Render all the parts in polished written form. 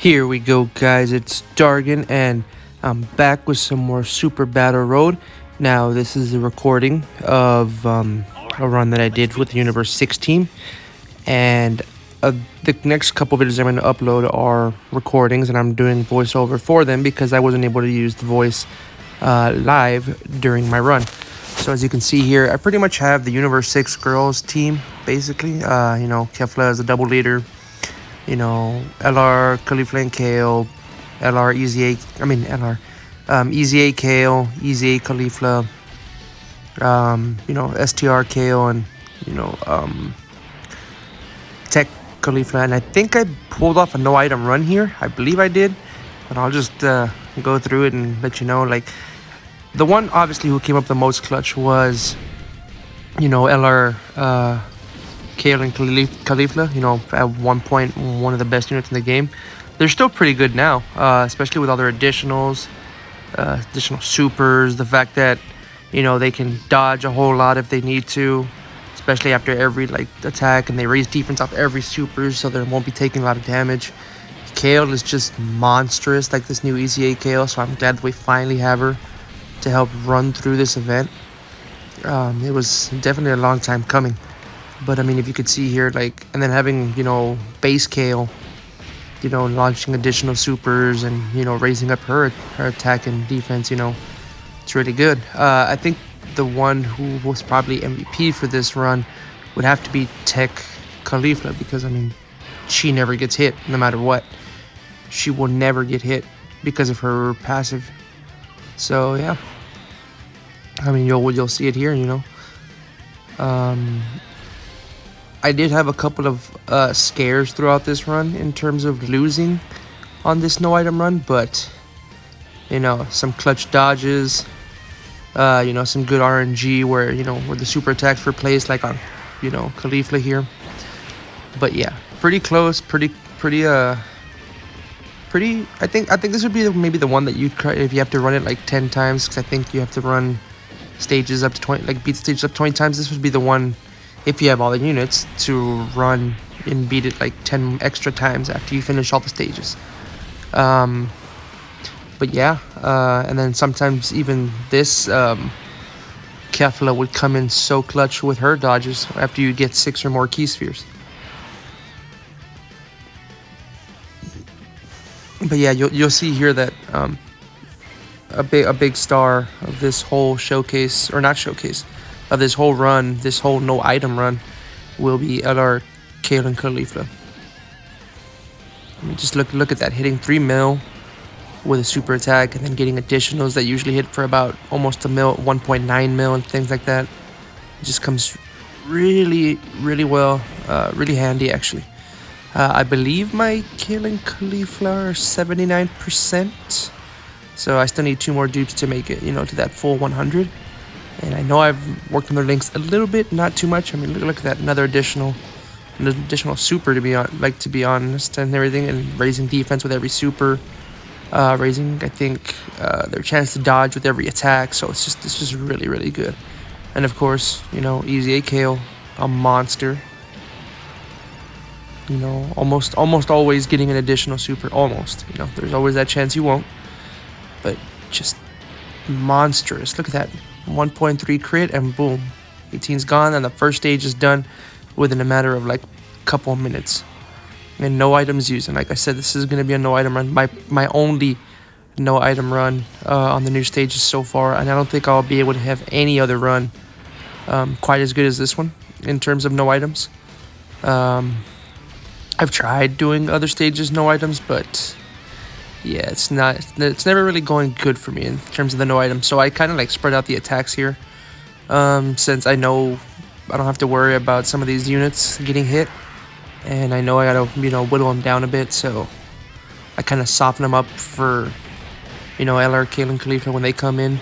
Here we go, guys. It's Dargen, and I'm back with some more Super Battle Road. Now, this is a recording of a run that I did with the Universe 6 team, and the next couple videos I'm going to upload are recordings, and I'm doing voiceover for them because I wasn't able to use the voice live during my run. So as you can see here, I pretty much have the Universe 6 girls team, basically. Kefla is a double leader. LR, Khalifa and Kale, LR, EZA Kale, EZA Khalifa, STR Kale, and, Tech Khalifa. And I think I pulled off a no item run here. I believe I did, but I'll just go through it and let you know. Like, the one, obviously, who came up the most clutch was, LR, Kale and Khalifa, at one point, one of the best units in the game. They're still pretty good now, especially with all their additionals, additional supers, the fact that, they can dodge a whole lot if they need to, especially after every, attack, and they raise defense off every super, so they won't be taking a lot of damage. Kale is just monstrous, like this new EZA Kale, so I'm glad that we finally have her to help run through this event. It was definitely a long time coming. But, if you could see here, and then having, base Kale, launching additional supers and, raising up her attack and defense, it's really good. I think the one who was probably MVP for this run would have to be Tech Khalifa because, she never gets hit no matter what. She will never get hit because of her passive. So, yeah. You'll see it here, I did have a couple of scares throughout this run in terms of losing on this no item run, but some clutch dodges, some good RNG where the super attacks were placed, like on Khalifa here. But yeah, pretty close, pretty. I think this would be maybe the one that you'd try if you have to run it like 10 times, because I think you have to run stages up to 20, beat stages up 20 times. This would be the one, if you have all the units, to run and beat it 10 extra times after you finish all the stages. But yeah, and then sometimes even this Kefla would come in so clutch with her dodges after you get 6 or more key spheres. But yeah, you'll see here that a big star of this whole showcase, or not showcase, of this whole run, this whole no item run, will be LR, Kale, and Khalifa. Just look at that, hitting 3 mil with a super attack, and then getting additionals that usually hit for about almost a mil, 1.9 mil, and things like that. It just comes really well, really handy actually. I believe my Kale and Khalifa are 79%, so I still need 2 more dupes to make it, to that full 100. And I know I've worked on their links a little bit, not too much. Look at that, an additional super to be honest, and everything, and raising defense with every super, raising I think their chance to dodge with every attack. So it's just really good. And of course, EZA Kale, a monster. Almost always getting an additional super. Almost, there's always that chance you won't, but just monstrous. Look at that. 1.3 crit, and boom, 18's gone, and the first stage is done within a matter of a couple of minutes, and no items used. And like I said, this is going to be a no item run, my only no item run on the new stages so far, and I don't think I'll be able to have any other run quite as good as this one in terms of no items. I've tried doing other stages no items, but yeah, it's never really going good for me in terms of the no items. So I kind of spread out the attacks here, since I know I don't have to worry about some of these units getting hit, and I know I gotta whittle them down a bit. So I kind of soften them up for LR, Kale, and Khalifa when they come in,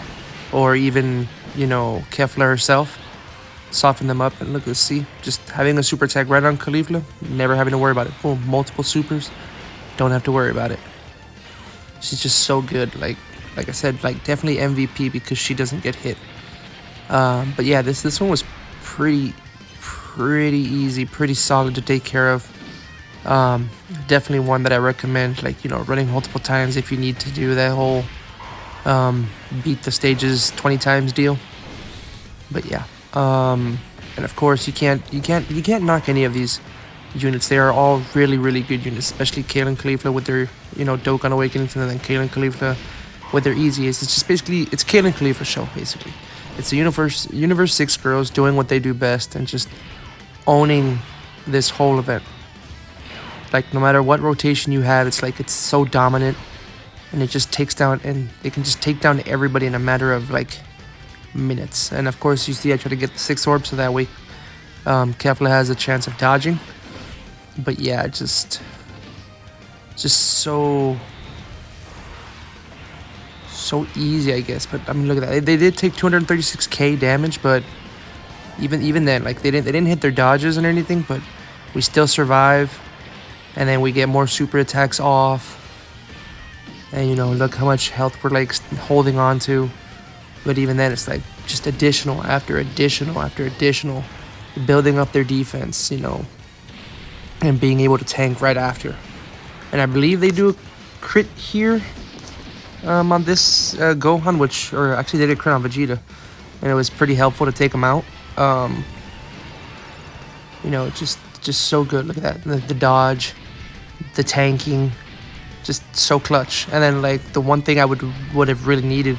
or even Kefla herself. Soften them up, and look, let's see, just having a super attack right on Khalifa, never having to worry about it. Boom, multiple supers, don't have to worry about it. She's just so good. Like I said, definitely MVP because she doesn't get hit. But yeah, this one was pretty easy, pretty solid to take care of. Definitely one that I recommend, like, running multiple times if you need to do that whole beat the stages 20 times deal. But yeah, and of course you can't knock any of these units. They are all really, really good units, especially Kaelin Caulifla with their Dokkan Awakenings, and then Kaelin Caulifla with their easy Ace. It's just basically it's Kaelin Caulifla show basically. It's the Universe 6 girls doing what they do best and just owning this whole event. Like, no matter what rotation you have, it's like it's so dominant, and it just takes down, and they can just take down everybody in a matter of like minutes. And of course, you see, I try to get the 6 orbs so that way Kefla has a chance of dodging. But yeah, just so easy, I guess. But I mean, look at that. They did take 236k damage, but even then, like, they didn't hit their dodges and anything, but we still survive. And then we get more super attacks off. And look how much health we're like holding on to. But even then, it's like just additional after additional after additional, building up their defense, and being able to tank right after. And I believe they do a crit here on this Gohan, or actually they did a crit on Vegeta, and it was pretty helpful to take him out. Just so good. Look at that, the dodge, the tanking, just so clutch. And then, like, the one thing I would have really needed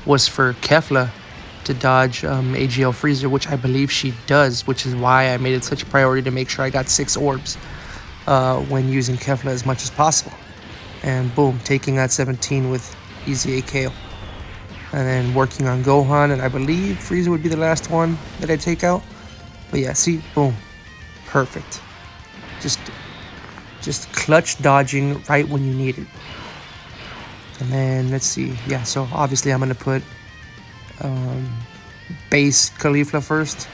was for Kefla to dodge AGL Freezer, which I believe she does, which is why I made it such a priority to make sure I got 6 orbs when using Kefla as much as possible. And boom, taking that 17 with easy AKO. And then working on Gohan, and I believe Frieza would be the last one that I take out. But yeah, see, boom, perfect. Just clutch dodging right when you need it. And then let's see, yeah. So obviously I'm gonna put base Caulifla first.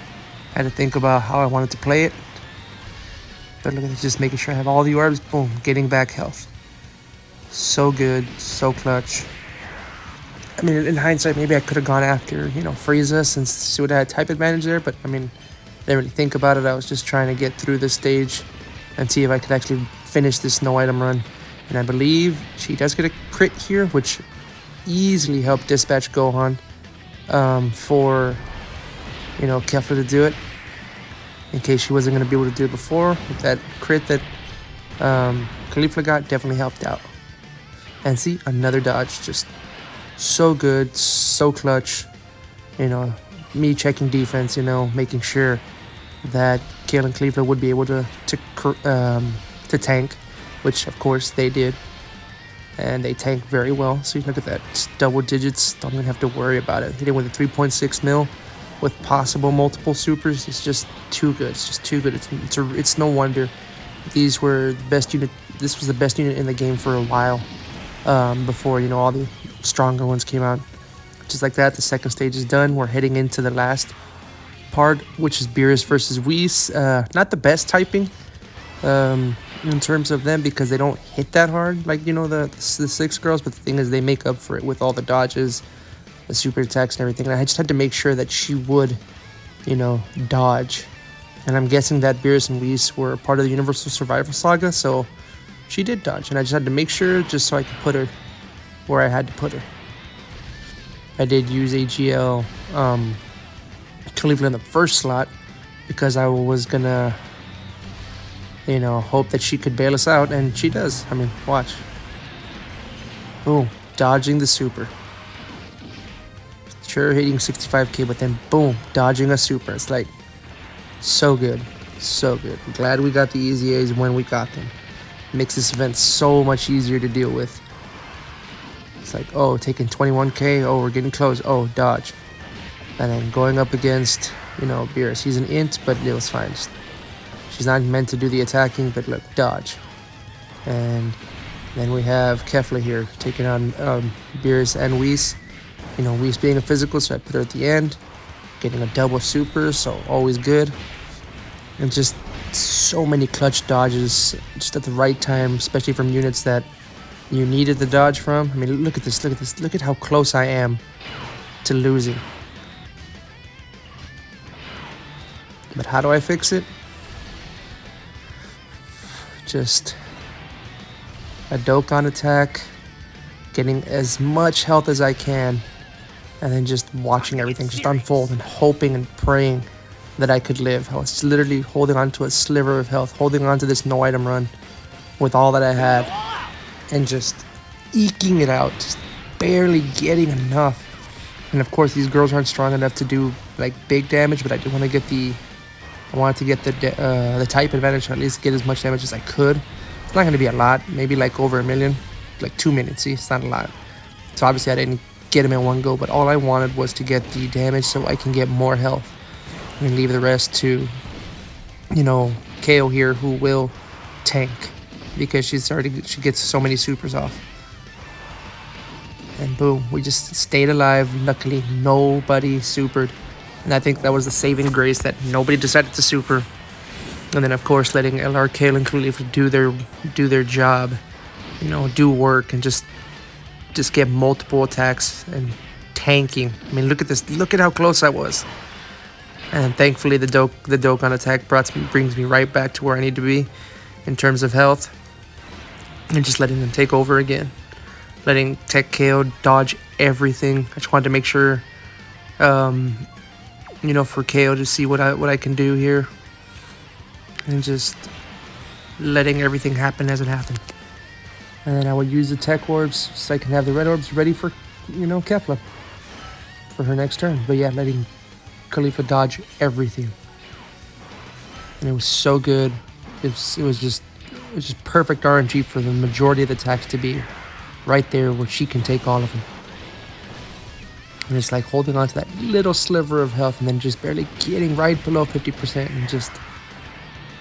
I had to think about how I wanted to play it. But look at this, just making sure I have all the orbs. Boom, getting back health. So good, so clutch. I mean, in hindsight, maybe I could have gone after, Frieza, since she would have had type advantage there. But I mean, I didn't really think about it. I was just trying to get through this stage and see if I could actually finish this no item run. And I believe she does get a crit here, which easily helped dispatch Gohan for, Kefla to do it. In case she wasn't going to be able to do it before. With that crit that Caulifla got, definitely helped out. And see, another dodge. Just so good, so clutch. Me checking defense, making sure that Kaelin Caulifla would be able to tank, which of course they did, and they tanked very well. So you look at that, it's double digits. Don't even have to worry about it. Hitting with a 3.6 mil with possible multiple supers. It's just too good. It's just too good. It's no wonder these were the best unit. This was the best unit in the game for a while before all the stronger ones came out. Just like that, the second stage is done. We're heading into the last part, which is Beerus versus Whis. Not the best typing in terms of them, because they don't hit that hard like the 6 girls, but the thing is, they make up for it with all the dodges, the super attacks and everything. And I just had to make sure that she would dodge, and I'm guessing that Beerus and Whis were part of the Universal Survival Saga, so she did dodge, and I just had to make sure, just so I could put her where I had to put her. I did use AGL Caulifla in the first slot because I was gonna hope that she could bail us out, and she does. I mean, watch. Boom, dodging the super. Sure, hitting 65k, but then boom, dodging a super. It's like so good, so good. I'm glad we got the easy A's when we got them. Makes this event so much easier to deal with. It's like, oh, taking 21k, oh, we're getting close, oh, dodge. And then going up against, Beerus. He's an int, but it was fine. She's not meant to do the attacking, but look, dodge. And then we have Kefla here taking on Beerus and Whis. Whis being a physical, so I put her at the end. Getting a double super, so always good. And just so many clutch dodges just at the right time, especially from units that you needed the dodge from. I mean, look at this, look at this. Look at how close I am to losing. But how do I fix it? just a Dokkan attack, getting as much health as I can, and then just watching everything just unfold and hoping and praying that I could live. I was literally holding on to a sliver of health, holding on to this no item run with all that I had, and just eking it out, just barely getting enough. And of course, these girls aren't strong enough to do like big damage, but I did want to get I wanted to get the type advantage, or at least get as much damage as I could. It's not going to be a lot, maybe like over 1 million, like 2 minutes. See, it's not a lot. So obviously I didn't get him in one go, but all I wanted was to get the damage so I can get more health and leave the rest to, you know, KO here, who will tank because she gets so many supers off. And boom, we just stayed alive. Luckily, nobody supered. And I think that was the saving grace, that nobody decided to super. And then, of course, letting LR, Kale, and Khalifa do their job, you know, do work and just get multiple attacks and tanking. I mean, look at this. Look at how close I was. And thankfully, the Dokkan attack brings me right back to where I need to be in terms of health. And just letting them take over again. Letting Tech KO dodge everything. I just wanted to make sure, you know, for KO to see what I can do here. And just letting everything happen as it happened. And then I would use the Tech Orbs so I can have the red orbs ready for, you know, Kefla for her next turn. But yeah, letting Khalifa dodge everything. And it was so good. It was just perfect RNG for the majority of the attacks to be right there where she can take all of them. And it's like holding on to that little sliver of health and then just barely getting right below 50% and just,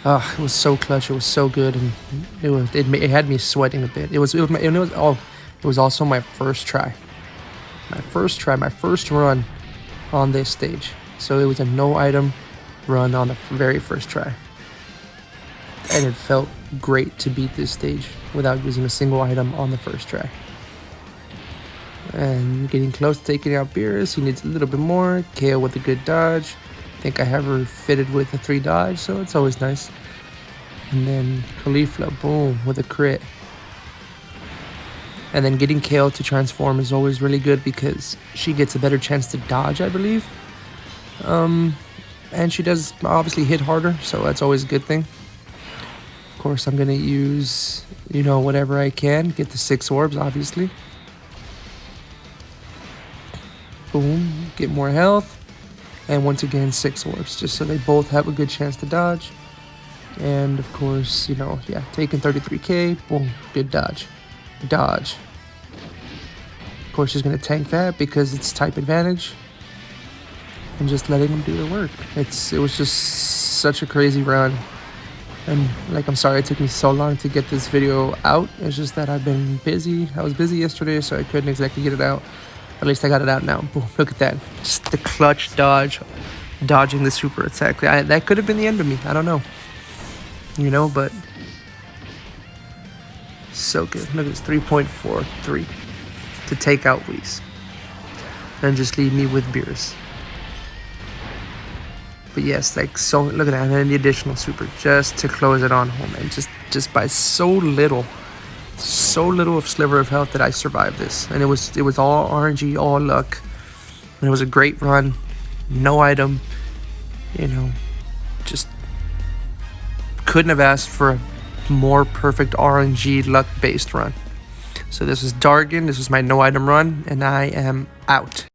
it was so clutch. It was so good, and it had me sweating a bit. It was also my first try. My first run on this stage. So it was a no item run on the very first try. And it felt great to beat this stage without using a single item on the first try. And getting close to taking out Beerus. He needs a little bit more. KO with a good dodge. I think I have her fitted with a 3 dodge, so it's always nice. And then Khalifa, boom, with a crit. And then getting KO to transform is always really good because she gets a better chance to dodge, I believe. And she does obviously hit harder, so that's always a good thing. Of course, I'm going to use, you know, whatever I can. Get the 6 orbs, obviously. Boom, get more health. And once again, 6 orbs, just so they both have a good chance to dodge. And of course, you know, yeah, taking 33k, boom, good dodge. Dodge. Of course, she's going to tank that because it's type advantage. And just letting them do their work. It was just such a crazy run. And like, I'm sorry it took me so long to get this video out. It's just that I've been busy. I was busy yesterday, so I couldn't exactly get it out. At least I got it out now. Boom, look at that. Just the clutch dodge. Dodging the super attack. That could have been the end of me. I don't know. You know, but so good. Look at this, 3.43 to take out Whis. And just leave me with Beerus. But yes, like, so look at that. And then the additional super just to close it on home. And just by so little of sliver of health that I survived this. And it was all RNG, all luck. And it was a great run. No item. You know, just couldn't have asked for a more perfect RNG luck-based run. So this is Dargen. This was my no item run, and I am out.